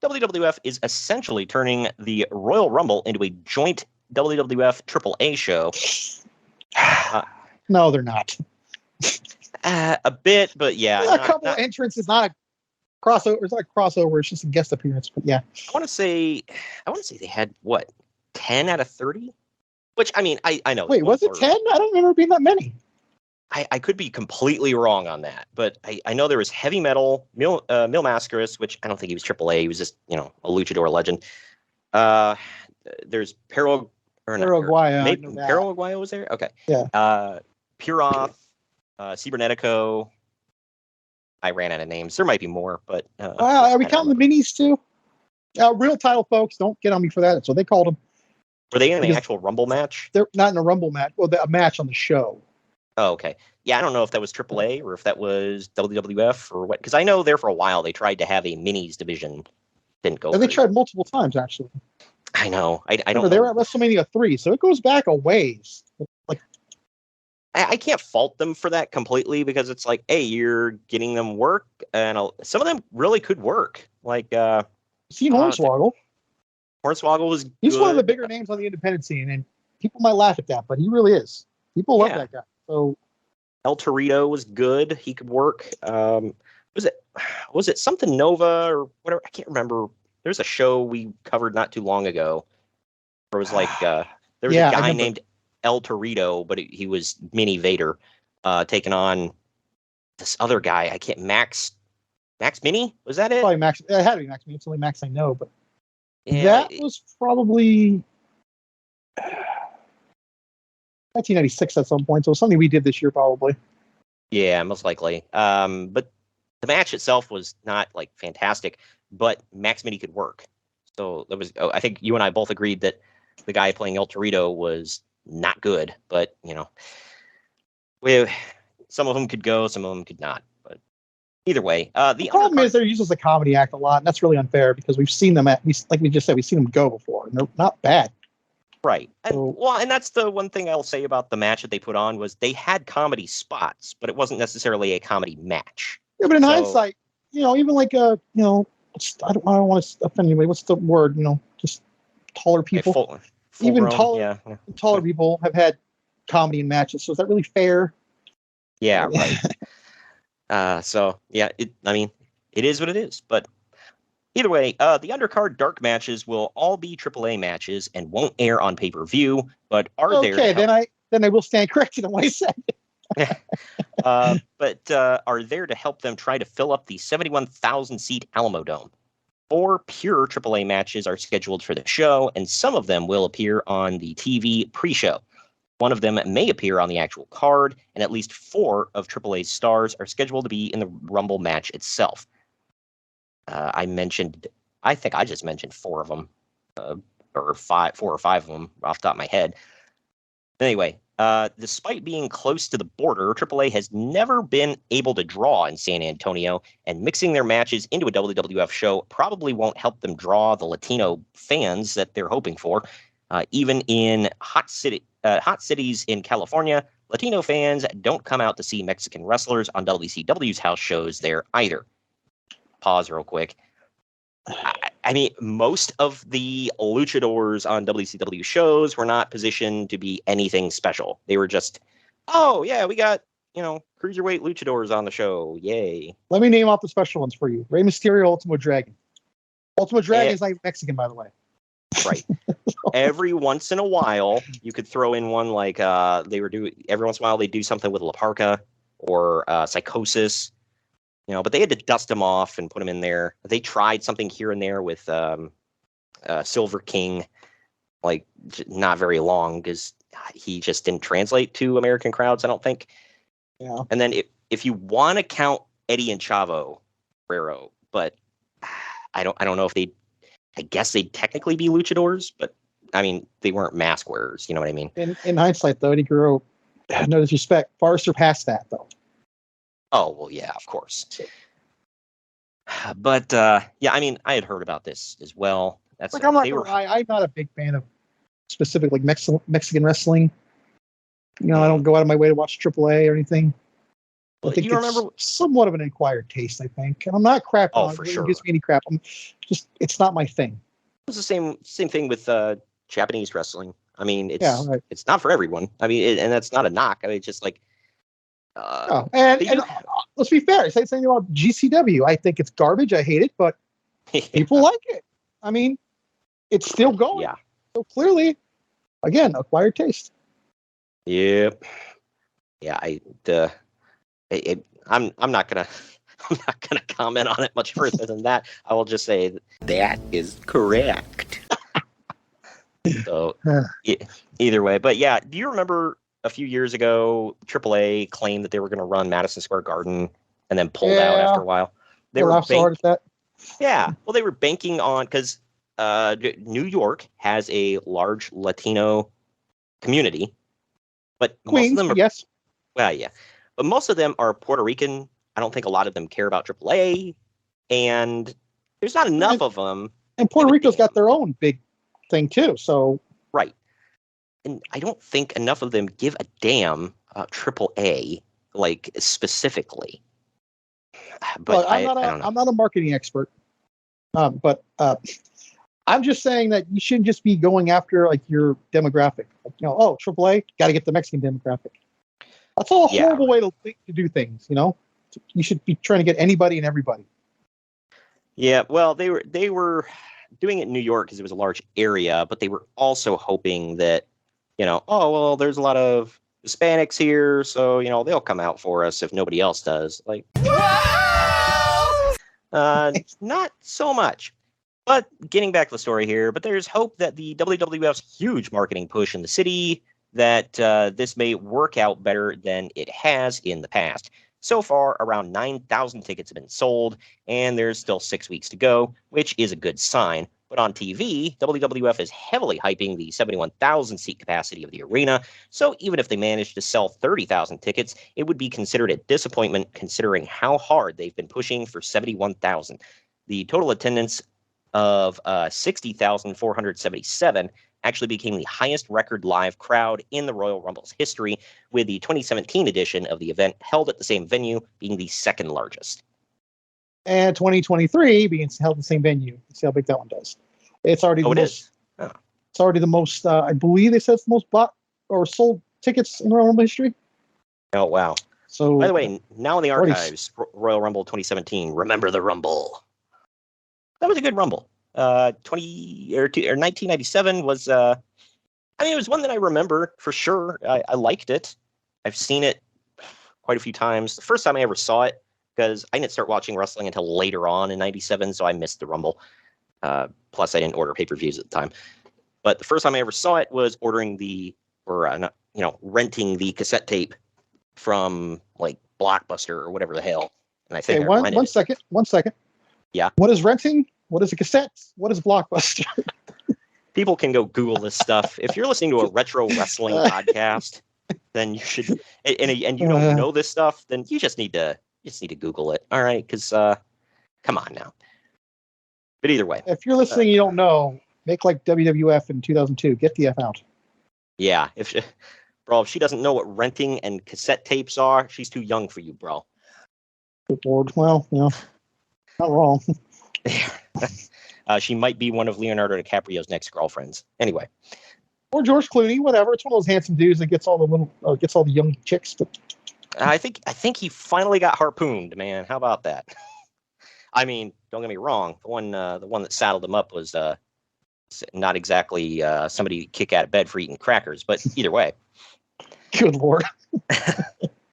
WWF is essentially turning the Royal Rumble into a joint WWF AAA show. No, they're not. A bit, but yeah. A couple of entrants. Not a crossover. It's not a crossover. It's just a guest appearance. But yeah. I want to say they had, 10 out of 30? Which, I mean, I know. Wait, was it 10? I don't remember being that many. I could be completely wrong on that, but I know there was Heavy Metal, Mil Mascaras, which I don't think he was AAA. He was just, a luchador legend. There's Perro Aguayo was there? Okay. Yeah. Puroth, Cibernetico. I ran out of names. There might be more, but... are we counting the minis, too? Real title folks, don't get on me for that. So they called them. Were they in the actual Rumble match? They're not in a Rumble match. Well, a match on the show. Oh, okay. Yeah, I don't know if that was AAA or if that was WWF or what. Because I know there for a while they tried to have a minis division. Didn't go. And they tried multiple times, actually. I know. I don't know. They were at WrestleMania 3, so it goes back a ways. Like, I can't fault them for that completely because it's like, hey, you're getting them work, and some of them really could work. Like, seen Hornswoggle. Hornswoggle was He's good. one of the bigger names on the independent scene, and people might laugh at that, but he really is. People love that guy. So El Torito was good. He could work. Was it something Nova or whatever? I can't remember. There's a show we covered not too long ago. Where it was like there was a guy named El Torito, but he was Mini Vader, taking on this other guy. I can't Max Mini? Was that it? Probably Max. It had to be Max Mini. It's the only Max I know, but that was probably 1996 at some point, so something we did this year probably. Yeah, most likely. But the match itself was not like fantastic, but Max Mini could work. So there was. I think you and I both agreed that the guy playing El Torito was not good, but some of them could go, some of them could not. But either way, the problem is they're used as a comedy act a lot, and that's really unfair because we've seen them like we just said, we've seen them go before, and they're not bad. Right. And that's the one thing I'll say about the match that they put on was they had comedy spots, but it wasn't necessarily a comedy match. Yeah, but in hindsight, even like I don't want to offend anybody. What's the word? Just taller people. Even taller people have had comedy in matches. So is that really fair? Yeah, right. So yeah, it is what it is. But either way, the undercard dark matches will all be AAA matches and won't air on pay-per-view, but are there. Okay, then I will stand corrected on what I said. But are there to help them try to fill up the 71,000-seat Alamodome. 4 pure AAA matches are scheduled for the show, and some of them will appear on the TV pre-show. One of them may appear on the actual card, and at least 4 of AAA's stars are scheduled to be in the Rumble match itself. I think I just mentioned 4 of them, or 4 or 5 of them off the top of my head. Anyway, despite being close to the border, AAA has never been able to draw in San Antonio, and mixing their matches into a WWF show probably won't help them draw the Latino fans that they're hoping for. Even in hot cities in California, Latino fans don't come out to see Mexican wrestlers on WCW's house shows there either. Pause real quick. I mean, most of the luchadors on WCW shows were not positioned to be anything special. They were just, oh, yeah, we got, cruiserweight luchadors on the show. Yay. Let me name off the special ones for you. Rey Mysterio, Ultimo Dragon. Ultimo Dragon is like Mexican, by the way. Right. Every once in a while, you could throw in one like every once in a while they do something with La Parka or Psychosis. But they had to dust him off and put him in there. They tried something here and there with Silver King, like not very long because he just didn't translate to American crowds, I don't think. Yeah. And then if you want to count Eddie and Chavo Guerrero, but I don't know if I guess they'd technically be luchadors, but I mean they weren't mask wearers. You know what I mean? In hindsight, though, Eddie Guerrero, no disrespect, far surpassed that though. Oh, well, yeah, of course. But, yeah, I mean, I had heard about this as well. I'm not going to lie, I'm not a big fan of specific, like, Mexican wrestling. I don't go out of my way to watch AAA or anything. I think it's somewhat of an acquired taste, I think. And I'm not crapping on it. For it sure. gives me any crap. It's not my thing. It's the same thing with Japanese wrestling. I mean, it's not for everyone. I mean, and that's not a knock. I mean, it's just like. And let's be fair. Say something about GCW. I think it's garbage. I hate it, but people like it. I mean, it's still going. Yeah. So clearly, again, acquired taste. Yep. Yeah. I'm not gonna comment on it much further than that. I will just say that is correct. So either way, but yeah, do you remember a few years ago AAA claimed that they were going to run Madison Square Garden and then pulled out after a while? They were so hard at that. Yeah, well, they were banking on because New York has a large Latino community, but Queens, most of them are, yes. Well, yeah, but most of them are Puerto Rican. I don't think a lot of them care about AAA, and there's not enough of them. And Puerto Rico's got their own big thing too. So right, and I don't think enough of them give a damn about AAA, like specifically. But I don't know. I'm not a marketing expert, but I'm just saying that you shouldn't just be going after like your demographic. Like, AAA, got to get the Mexican demographic. That's a horrible way to do things. You should be trying to get anybody and everybody. Yeah, well, they were doing it in New York because it was a large area, but they were also hoping that, there's a lot of Hispanics here, so they'll come out for us if nobody else does. Like, not so much. But getting back to the story here, but there's hope that the WWF's huge marketing push in the city, that this may work out better than it has in the past. So far, around 9,000 tickets have been sold, and there's still 6 weeks to go, which is a good sign. But on TV, WWF is heavily hyping the 71,000 seat capacity of the arena, so even if they manage to sell 30,000 tickets, it would be considered a disappointment considering how hard they've been pushing for 71,000. The total attendance of 60,477 actually became the highest record live crowd in the Royal Rumble's history, with the 2017 edition of the event held at the same venue being the second largest. And 2023 being held at the same venue. Let's see how big that one does. It's already It's already the most. I believe they said it's the most bought or sold tickets in Royal Rumble history. Oh wow! So, by the way, now in the archives, Royal Rumble 2017. Remember the Rumble. That was a good Rumble. 1997 was. It was one that I remember for sure. I liked it. I've seen it quite a few times. The first time I ever saw it, because I didn't start watching wrestling until later on in 97, so I missed the Rumble. Plus, I didn't order pay-per-views at the time. But the first time I ever saw it was renting the cassette tape from like Blockbuster or whatever the hell. And I think one second. Yeah. What is renting? What is a cassette? What is Blockbuster? People can go Google this stuff. If you're listening to a retro wrestling podcast, then you should, and you don't know this stuff, then you just need to Google it. All right, because come on now. But either way, if you're listening, you don't know. Make like WWF in 2002. Get the F out. Yeah, if she doesn't know what renting and cassette tapes are, she's too young for you, bro. Good Lord. Well, not wrong. She might be one of Leonardo DiCaprio's next girlfriends. Anyway, or George Clooney, whatever. It's one of those handsome dudes that gets all the young chicks. But I think he finally got harpooned, man. How about that? I mean, don't get me wrong. The one that saddled him up was not exactly somebody to kick out of bed for eating crackers, but either way. Good Lord.